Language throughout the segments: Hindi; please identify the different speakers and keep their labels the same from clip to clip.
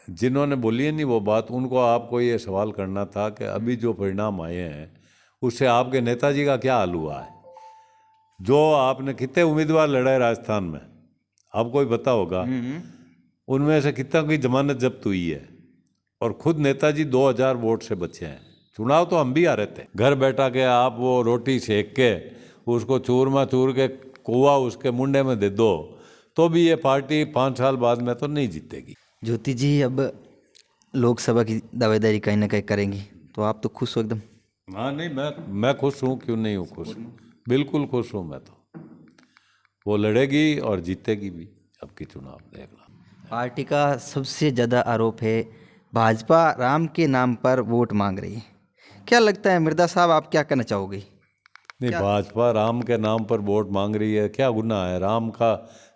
Speaker 1: जिन्होंने बोली है नहीं वो बात, उनको आपको ये सवाल करना था कि अभी जो परिणाम आए हैं उससे आपके नेताजी का क्या हाल हुआ है। जो आपने कितने उम्मीदवार लड़े राजस्थान में, आपको भी पता होगा, उनमें से कितना की जमानत जब्त हुई है, और खुद नेताजी 2000 वोट से बचे हैं। चुनाव तो हम भी आ रहे थे, घर बैठा के आप वो रोटी सेक के उसको चूरमा चूर के कोवा उसके मुंडे में दे दो तो भी ये पार्टी 5 साल बाद में तो नहीं जीतेगी।
Speaker 2: ज्योति जी, अब लोकसभा की दावेदारी कहीं ना कहीं करेंगी, तो आप तो खुश हो एकदम?
Speaker 1: हाँ नहीं, मैं खुश हूँ, क्यों नहीं हूँ खुश, बिल्कुल खुश हूँ मैं तो। वो लड़ेगी और जीतेगी भी, अब की चुनाव देखना।
Speaker 2: पार्टी का सबसे ज़्यादा आरोप है भाजपा राम के नाम पर वोट मांग रही है। क्या लगता है मृदा साहब, आप क्या कहना चाहोगे?
Speaker 1: नहीं, भाजपा राम के नाम पर वोट मांग रही है, क्या गुनाह है? राम का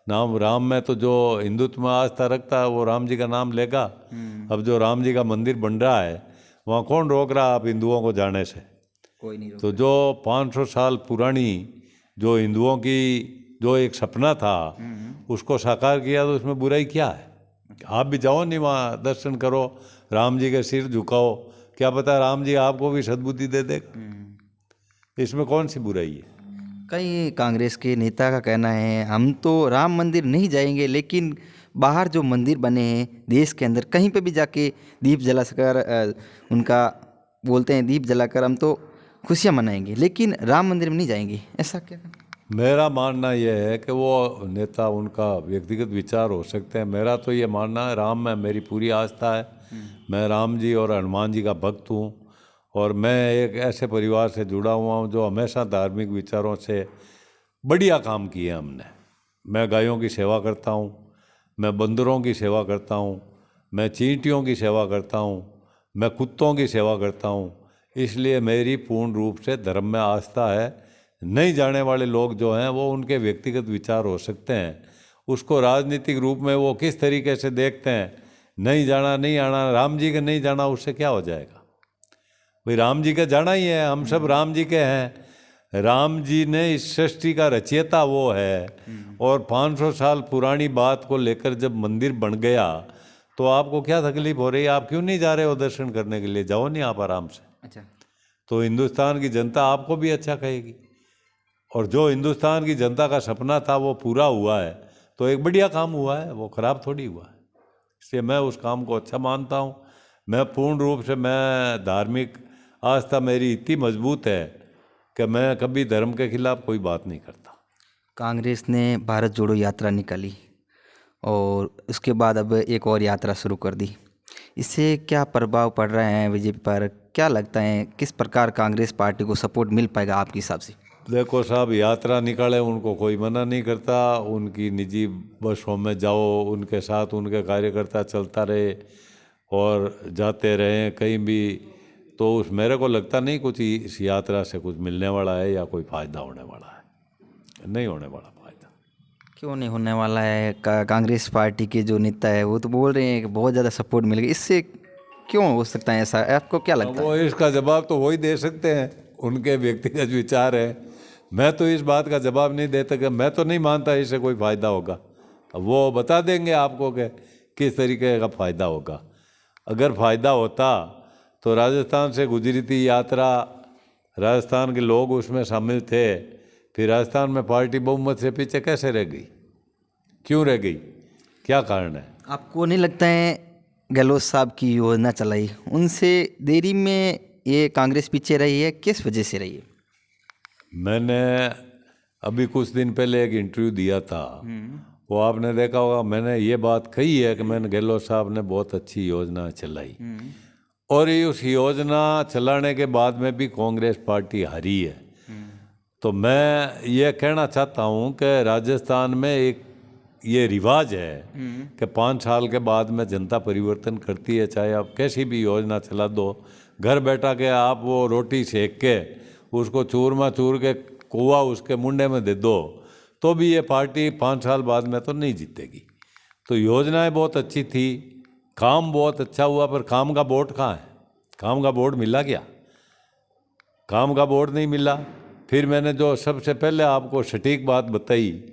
Speaker 1: नाम, राम में तो जो हिंदुत्व में आस्था रखता है वो राम जी का नाम लेगा। अब जो राम जी का मंदिर बन रहा है वहाँ कौन रोक रहा है आप हिंदुओं को जाने से?
Speaker 2: कोई नहीं
Speaker 1: तो जो 500 साल पुरानी जो हिंदुओं की जो एक सपना था उसको साकार किया, तो उसमें बुराई क्या है? आप भी जाओ नहीं वहाँ, दर्शन करो, राम जी के सिर झुकाओ, क्या पता राम जी आपको भी सद्बुद्धि दे देगा। इसमें कौन सी बुराई है?
Speaker 2: कई कांग्रेस के नेता का कहना है हम तो राम मंदिर नहीं जाएंगे, लेकिन बाहर जो मंदिर बने हैं देश के अंदर कहीं पे भी जाके दीप जलाकर उनका बोलते हैं दीप जलाकर हम तो खुशियाँ मनाएंगे, लेकिन राम मंदिर में नहीं जाएंगे। ऐसा क्या?
Speaker 1: मेरा मानना यह है कि वो नेता, उनका व्यक्तिगत विचार हो सकते हैं, मेरा तो ये मानना है राम में मेरी पूरी आस्था है। मैं राम जी और हनुमान जी का भक्त हूँ, और मैं एक ऐसे परिवार से जुड़ा हुआ हूँ जो हमेशा धार्मिक विचारों से बढ़िया काम किए हमने। मैं गायों की सेवा करता हूँ, मैं बंदरों की सेवा करता हूँ, मैं चींटियों की सेवा करता हूँ, मैं कुत्तों की सेवा करता हूँ, इसलिए मेरी पूर्ण रूप से धर्म में आस्था है। नहीं जाने वाले लोग जो हैं वो उनके व्यक्तिगत विचार हो सकते हैं, उसको राजनीतिक रूप में वो किस तरीके से देखते हैं, नहीं जाना नहीं आना, राम जी के नहीं जाना उससे क्या हो जाएगा? भाई राम जी का जाना ही है, हम सब राम जी के हैं। राम जी ने इस सृष्टि का रचयिता वो है, और 500 साल पुरानी बात को लेकर जब मंदिर बन गया तो आपको क्या तकलीफ हो रही है? आप क्यों नहीं जा रहे हो दर्शन करने के लिए? जाओ नहीं आप आराम से।
Speaker 2: अच्छा,
Speaker 1: तो हिंदुस्तान की जनता आपको भी अच्छा कहेगी, और जो हिंदुस्तान की जनता का सपना था वो पूरा हुआ है, तो एक बढ़िया काम हुआ है, वो खराब थोड़ी हुआ है। इसलिए मैं उस काम को अच्छा मानता हूँ। मैं पूर्ण रूप से, मैं धार्मिक आस्था मेरी इतनी मजबूत है कि मैं कभी धर्म के खिलाफ कोई बात नहीं करता।
Speaker 2: कांग्रेस ने भारत जोड़ो यात्रा निकाली और उसके बाद अब एक और यात्रा शुरू कर दी, इससे क्या प्रभाव पड़ रहा है बीजेपी पर? क्या लगता है किस प्रकार कांग्रेस पार्टी को सपोर्ट मिल पाएगा आपके हिसाब से?
Speaker 1: देखो साहब, यात्रा निकाले उनको कोई मना नहीं करता, उनकी निजी बसों में जाओ, उनके साथ उनके कार्यकर्ता चलता रहे और जाते रहें कहीं भी, तो उस मेरे को लगता नहीं कुछ इस यात्रा से कुछ मिलने वाला है या कोई फ़ायदा होने वाला है। नहीं होने वाला फ़ायदा।
Speaker 2: क्यों नहीं होने वाला है? कांग्रेस पार्टी के जो नेता है वो तो बोल रहे हैं कि बहुत ज़्यादा सपोर्ट मिलेगा, इससे क्यों हो सकता है ऐसा? आपको क्या लगता है?
Speaker 1: वो इसका जवाब तो वही दे सकते हैं, उनके व्यक्तिगत विचार है। मैं तो इस बात का जवाब नहीं देता कि मैं तो नहीं मानता इससे कोई फ़ायदा होगा। अब वो बता देंगे आपको कि किस तरीके का फ़ायदा होगा। अगर फ़ायदा होता तो राजस्थान से गुजरी थी यात्रा, राजस्थान के लोग उसमें शामिल थे, फिर राजस्थान में पार्टी बहुमत से पीछे कैसे रह गई? क्यों रह गई? क्या कारण है?
Speaker 2: आपको नहीं लगता है गहलोत साहब की योजना चलाई उनसे देरी में ये कांग्रेस पीछे रही है, किस वजह से रही है?
Speaker 1: मैंने अभी कुछ दिन पहले एक इंटरव्यू दिया था, वो आपने देखा होगा, मैंने ये बात कही है कि मैंने गहलोत साहब ने बहुत अच्छी योजना चलाई, और ये उस योजना चलाने के बाद में भी कांग्रेस पार्टी हारी है। तो मैं ये कहना चाहता हूँ कि राजस्थान में एक ये रिवाज है कि 5 साल के बाद में जनता परिवर्तन करती है, चाहे आप कैसी भी योजना चला दो, घर बैठा के आप वो रोटी सेक के उसको चूरमा चूर के कोवा उसके मुंडे में दे दो तो भी ये पार्टी 5 साल बाद में तो नहीं जीतेगी। तो योजनाएं बहुत अच्छी थी, काम बहुत अच्छा हुआ, पर काम का बोर्ड कहाँ है? काम का बोर्ड मिला क्या? काम का बोर्ड नहीं मिला। फिर मैंने जो सबसे पहले आपको सटीक बात बताई,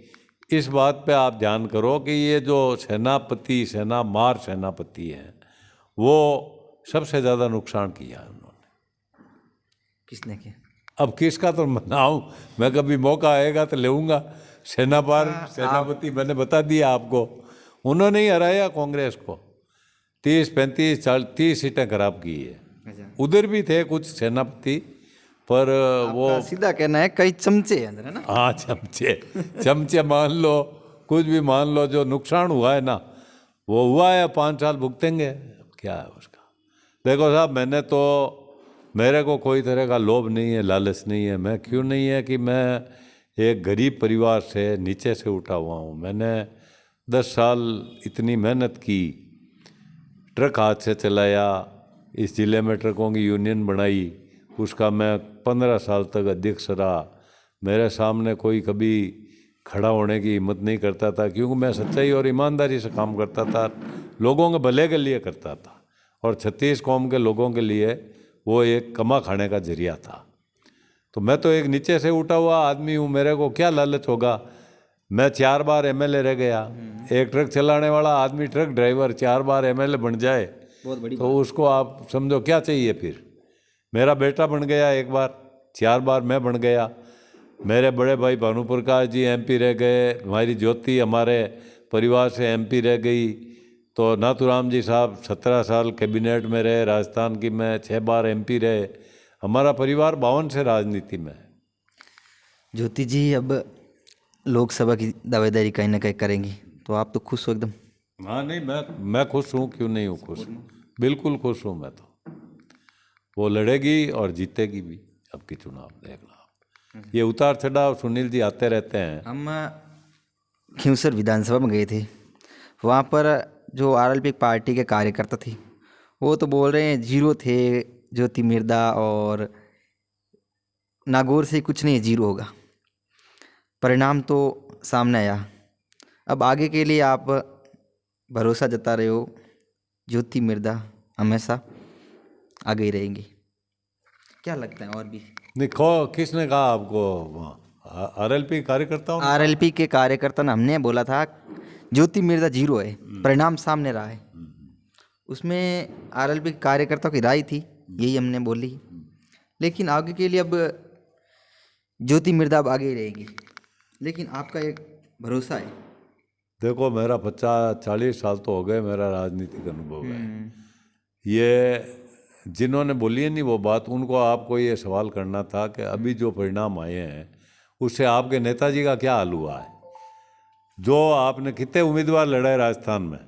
Speaker 1: इस बात पे आप ध्यान करो कि ये जो सेनापति सेनापति हैं, वो सबसे ज़्यादा नुकसान किया है उन्होंने।
Speaker 2: किसने किया?
Speaker 1: अब किसका तो नाम मैं कभी मौका आएगा तो लेऊंगा। सेनापति मैंने बता दिया आपको, उन्होंने ही हराया कांग्रेस को। 30, 35, 40, 30 सीटें खराब की है। उधर भी थे कुछ सेनापति, पर वो
Speaker 2: सीधा कहना है कई चमचे हैं अंदर, है ना?
Speaker 1: हाँ, चमचे मान लो, कुछ भी मान लो, जो नुकसान हुआ है ना वो हुआ है, 5 साल भुगतेंगे, क्या है उसका। देखो साहब, मेरे को कोई तरह का लोभ नहीं है, लालच नहीं है। मैं क्यों नहीं है कि मैं एक गरीब परिवार से नीचे से उठा हुआ हूँ। मैंने 10 साल इतनी मेहनत की, ट्रक हाथ से चलाया, इस ज़िले में ट्रकों की यूनियन बनाई, उसका मैं 15 साल तक अध्यक्ष रहा। मेरे सामने कोई कभी खड़ा होने की हिम्मत नहीं करता था, क्योंकि मैं सच्चाई और ईमानदारी से काम करता था, लोगों के भले के लिए करता था, और 36 कौम के लोगों के लिए वो एक कमा खाने का जरिया था। तो मैं तो एक नीचे से उठा हुआ आदमी हूँ, मेरे को क्या लालच होगा। मैं 4 बार एमएलए रह गया। एक ट्रक चलाने वाला आदमी, ट्रक ड्राइवर 4 बार एमएलए बन जाए
Speaker 2: बहुत बड़ी
Speaker 1: तो उसको आप समझो क्या चाहिए फिर। मेरा बेटा बन गया एक बार, 4 बार मैं बन गया। मेरे बड़े भाई भानु प्रकाश जी एमपी रह गए, हमारी ज्योति हमारे परिवार से एमपी रह गई। तो नाथूराम जी साहब 17 साल कैबिनेट में रहे राजस्थान की, मैं 6 बार एमपी रहे। हमारा परिवार 52 से राजनीति में है।
Speaker 2: ज्योति जी अब लोकसभा की दावेदारी कहीं ना कहीं करेंगी, तो आप तो खुश हो एकदम?
Speaker 1: हाँ, नहीं, मैं खुश हूँ, क्यों नहीं हूँ खुश, बिल्कुल खुश हूँ मैं तो। वो लड़ेगी और जीतेगी भी। अब की चुनाव देखना, ये उतार चढ़ाव सुनील जी आते रहते हैं।
Speaker 2: हम खींवसर विधानसभा में गए थे, वहाँ पर जो आरएलपी पार्टी के कार्यकर्ता थे वो तो बोल रहे हैं जीरो थे, ज्योति मिर्दा और नागौर से कुछ नहीं, जीरो होगा। परिणाम तो सामने आया। अब आगे के लिए आप भरोसा जता रहे हो, ज्योति मिर्दा हमेशा आगे ही रहेंगी, क्या लगता है? और भी
Speaker 1: नहीं, किसने कहा आपको? आरएलपी कार्यकर्ताओं?
Speaker 2: आरएलपी के कार्यकर्ता ने, हमने बोला था ज्योति मिर्दा जीरो है, परिणाम सामने रहा है। उसमें आरएलपी कार्यकर्ताओं की राय थी, यही हमने बोली। लेकिन आगे के लिए अब ज्योति मिर्दा अब आगे ही रहेगी, लेकिन आपका एक भरोसा है?
Speaker 1: देखो, मेरा 40 साल तो हो गए, मेरा राजनीतिक अनुभव है। ये जिन्होंने बोली है नहीं वो बात, उनको आपको ये सवाल करना था कि अभी जो परिणाम आए हैं उससे आपके नेताजी का क्या हाल हुआ है। जो आपने कितने उम्मीदवार लड़े राजस्थान में,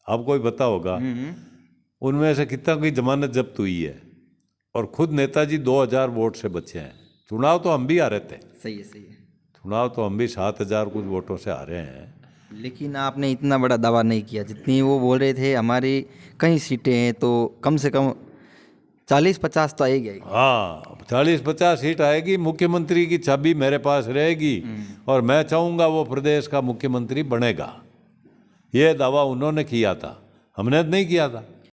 Speaker 1: आपको भी पता होगा, उनमें से कितना की जमानत जब्त हुई है, और खुद नेताजी 2000 वोट से बचे हैं। चुनाव तो हम भी हारे थे।
Speaker 2: सही है, सही है।
Speaker 1: चुनाव तो हम भी 7000 कुछ वोटों से हारे हैं।
Speaker 2: लेकिन आपने इतना बड़ा दावा नहीं किया जितनी वो बोल रहे थे। हमारी कई सीटें हैं तो कम से कम 40-50 तो आएगी।
Speaker 1: हाँ, 40-50 सीट आएगी। मुख्यमंत्री की चाबी मेरे पास रहेगी, और मैं चाहूँगा वो प्रदेश का मुख्यमंत्री बनेगा। ये दावा उन्होंने किया था, हमने नहीं किया था।